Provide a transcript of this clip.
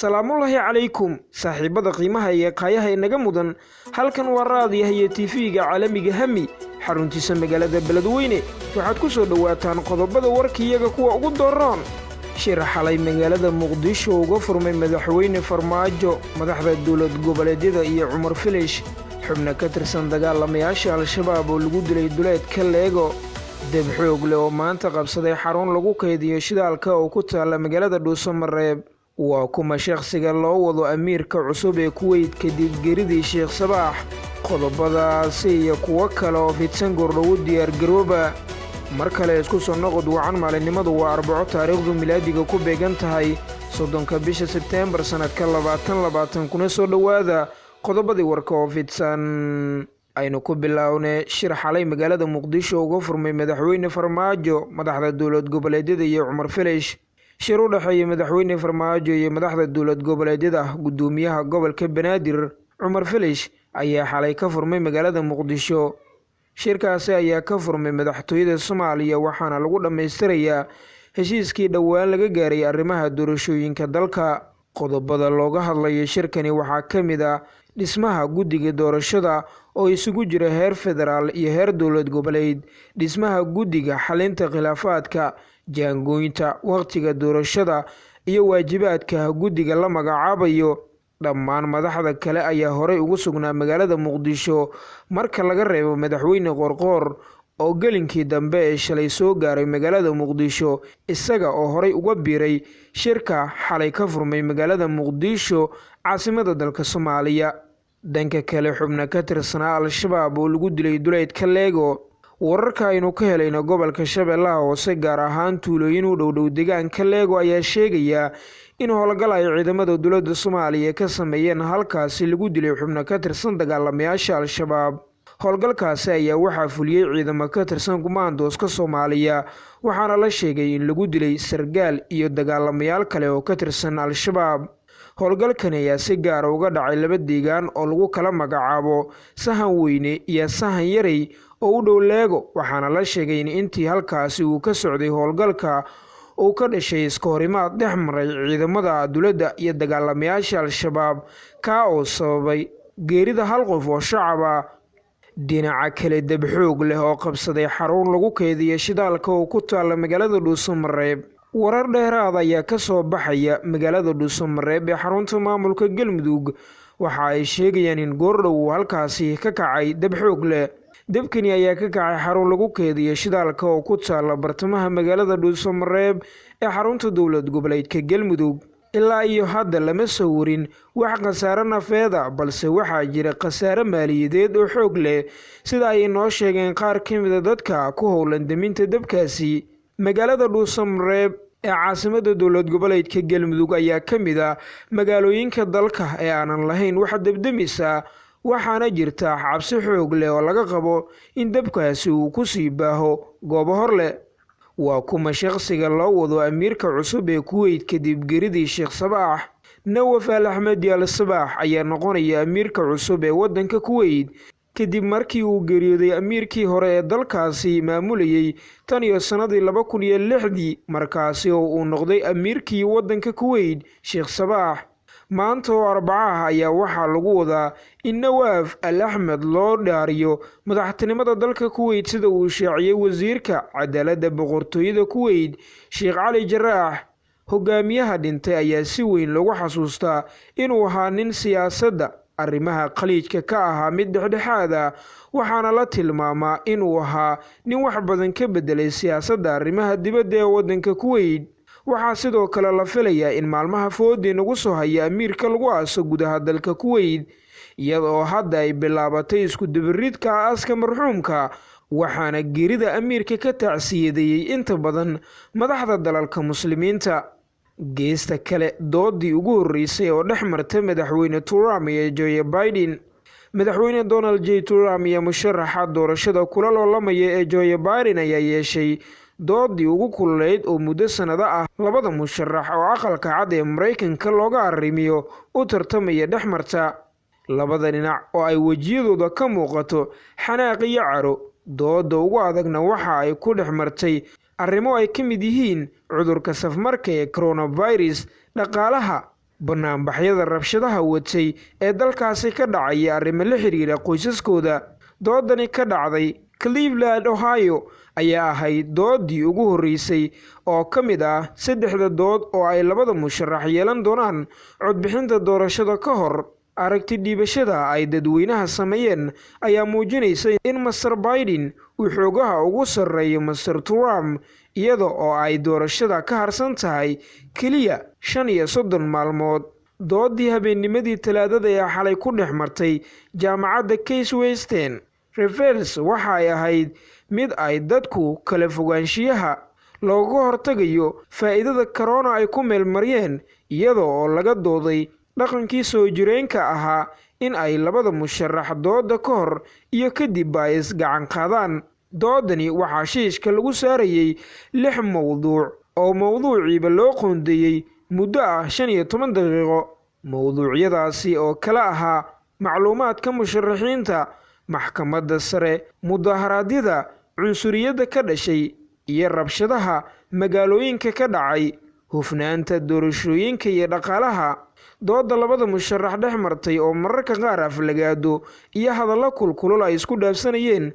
salaamullaahi calaykum saaxiibada qiimaha iyo qaayaha inaga mudan halkan waa raadiyaha TV-ga caalamiga hami xaruntiisa magaalada beledweyne waxaad ku soo dhawaataan qodobada warkiyaga kuwa ugu dooran shir xalay magaalada muqdisho uga furmay madaxweyne farmaajo madaxda dowlad goboleedyada iyo Cumar Filish xubna ka tirsan dagaalamayaasha al-shabaab oo lagu dilay duleedka Leego dab xoog leh oo maanta qabsaday xarun lagu kaydiyo shidaalka oo ku taala magaalada Dhuusamareeb waa kuma shakhsiga loo wado amiirka cusub ee Kuwait kadib geeridii Sheekh Sabaax qodobadaasi iyo kuwa kale oo fidsan gordhow diyaar garooba mar kale isku soo noqod wacan maalinimadu waa Arbaco taariikhdu milaadiga ku beegan tahay 30 bisha September sanadka 2020 kuna soo dhawaada qodobadii warka oo fidsan aynu ku bilaawne shir xalay magaalada Muqdisho uga furmay madaxweyne Farmaajo madaxda dowlad goboleedyada iyo Cumar Filish shir u dhaxeeyay madaxweyne Farmaajo iyo madaxda dowlad goboleedyada gudoomiyaha gobolka Banaadir Cumar Filish ayaa xalay ka furmay magaalada Muqdisho shirkaasi ayaa ka furmay madaxtooyada Soomaaliya waxaana lagu dhameystirayaa heshiiskii dhawaan laga gaaray arrimaha doorashooyinka dalka qodobada looga hadlayo shirkani waxaa ka mid ah dhismaha guddiga doorashada oo isugu jira heer federaal iyo heer dowlad goboleed dhismaha guddiga xalinta khilaafaadka jaangooynta waqtiga doorashada iyo waajibaadka guddiga la magacaabayo dhammaan madaxda kale ayaa horey ugu sugnaa magaalada Muqdisho marka laga reebo madaxweyne Qorqoor oo galinkii dambe ee shalay soo gaaray magaalada Muqdisho isaga oo horey uga biiray shirka xalay ka furmay magaalada Muqdisho caasimada dalka Soomaaliya danka kale xubna ka tirsanaa al-shabaab oo lagu dilay duleedka Leego wararka aynu ka helayno gobolka Shabeellaha Hoose gaar ahaan tuulooyin u dhow deegaanka Leego ayaa sheegaya in howlgal ay ciidamada dowladda Soomaaliya ka sameeyeen halkaasi lagu dilay xubna ka tirsan dagaalamayaasha al-shabaab howlgalkaasi ayaa waxaa fuliyay ciidamo ka tirsan kumaandooska Soomaaliya waxaana la sheegay in lagu dilay sargaal iyo dagaalamayaal kale oo ka tirsan al-shabaab howlgalkan ayaa si gaar uga dhacay laba deegaan oo lagu kala magacaabo Sahan Weyne iyo Sahan Yaray oo u dhow Leego waxaana la sheegay in intii halkaasi uu ka socday howlgalka uu ka dhashay iska horimaad dhex maray ciidamada dowladda iyo dagaalamayaasha al-shabaab ka oo sababay geerida hal qof oo shacab ah dhinaca kale dab xoog leh oo qabsaday xarun lagu kaydiyo shidaalka oo ku taala magaalada Dhuusamareeb warar dheeraad ayaa ka soo baxaya magaalada Dhuusamareeb ee xarunta maamulka Galmudug waxa ay sheegayaan in goordhow halkaasi ka kacay dab xoog leh dabkani ayaa ka kacay xarun lagu kaydiyo shidaalka oo ku taala bartamaha magaalada Dhuusamareeb ee xarunta dowlad goboleedka Galmudug ilaa iyo hadda lama soo warin wax khasaare nafeed balse waxaa jira khasaare maaliyadeed oo xoog leh sida ay noo sheegeen qaar ka mid ah dadka ku howlan daminta dabkaasi magaalada Dhuusamareeb ee caasimada dowlad goboleedka Galmudug ayaa ka mid ah magaalooyinka dalka ee aanan lahayn wax dabdamisa waxaana jirta cabsi xoog leh oo laga qabo in dabkaasi uu ku sii baaho goobo hor leh waa kuma shakhsiga loo wado amiirka cusub ee Kuwait kadib geeridii Sheekh Sabaax Nawaf Al-Ahmed Al-Sabaax ayaa noqonaya amiirka cusub ee wadanka Kuwait kadib markii uu geeriyooday amiirkii hore ee dalkaasi maamulayay tan iyo sanadii 2006 markaasi oo uu noqday amiirkii wadanka Kuwait Sheekh Sabaax maanta oo Arbacaha ayaa waxaa lagu wadaa in Nawaf Al-Ahmed loo dhaariyo madaxtinimada dalka Kuwait sida uu shaaciyay wasiirka cadaaladda boqortooyada Kuwait Sheikh Ali Jarraax hogaamiyaha dhintay ayaa si weyn loogu xasuustaa inuu ahaa nin siyaasadda arrimaha khaliijka ka ahaa mid dhexdhexaad ah waxaana la tilmaamaa inuu ahaa nin wax badan ka bedelay siyaasadda arrimaha dibadda ee wadanka Kuwait waxaa sidoo kale la filayaa in maalmaha foodii nagu soo haya amiirka lagu aaso gudaha dalka Kuwait iyadoo hadda ay bilaabatay isku dabaridka aaska marxuumka waxaana geerida amiirka ka tacsiyadeeyay inta badan madaxda dalalka muslimiinta geesta kale doodii ugu horeysay oo dhex martay madaxweyne Trump iyo Joe Biden madaxweyne Donald J. Trump iyo musharaxa doorashada kula loolamaya ee Joe Biden ayaa yeeshay doodii ugu kululeyd oo muddo sanado ah labada musharax oo aqalka cad ee Mareykanka looga arrimiyo u tartamaya dhex marta labada dhinac oo ay wajiyadooda ka muuqato xanaaq iyo caro dooda ugu adagna waxa ay ku dhex martay arrimo ay ka mid yihiin cudurka safmarka ee coronavirus dhaqaalaha banaanbaxyada rabshadaha watay ee dalkaasi ka dhacaya arrimo la xiriira qoysaskooda. doodani ka dhacday Cleveland, Ohio ayaa ahayd doodii ugu horreysay oo ka mid ah 3 dood oo ay labada musharax yeelan doonaan codbixinta doorashada ka hor. aragti dhiibashada ay dadweynaha sameeyeen ayaa muujinaysa in Mr. Biden uu xoogaha ugu sarreeyo Mr. Trump, iyada oo ay doorashada ka harsan tahay keliya 35 maalmood. doodii habeennimadii Talaadada ee xalay ku dhex martay jaamacadda Case Western Reserve waxa ay ahayd mid ay dadku kala fogaanshiyaha looga hortagayo faa'iidada corona ay ku meelmariyeen, iyada oo laga dooday dhaqankii soo jireenka ahaa in ay labada musharax dooda ka hor iyo kadib ay isgacan qaadaan. doodani waxaa shiishka lagu saarayay 6 mowduuc oo mowduuciiba loo qoondeeyey muddo ah 15 daqiiqo. mowduucyadaasi oo kala ahaa macluumaadka musharaxiinta, maxkamadda sare, mudaharaadyada, cunsuriyadda ka dhashay iyo rabshadaha magaalooyinka ka dhacay, hufnaanta doorashooyinka iyo dhaqaalaha. dooda labada musharax dhex martay oo mararka qaar aflagaado iyo hadallo kulkulul ay isku dhaafsanayeen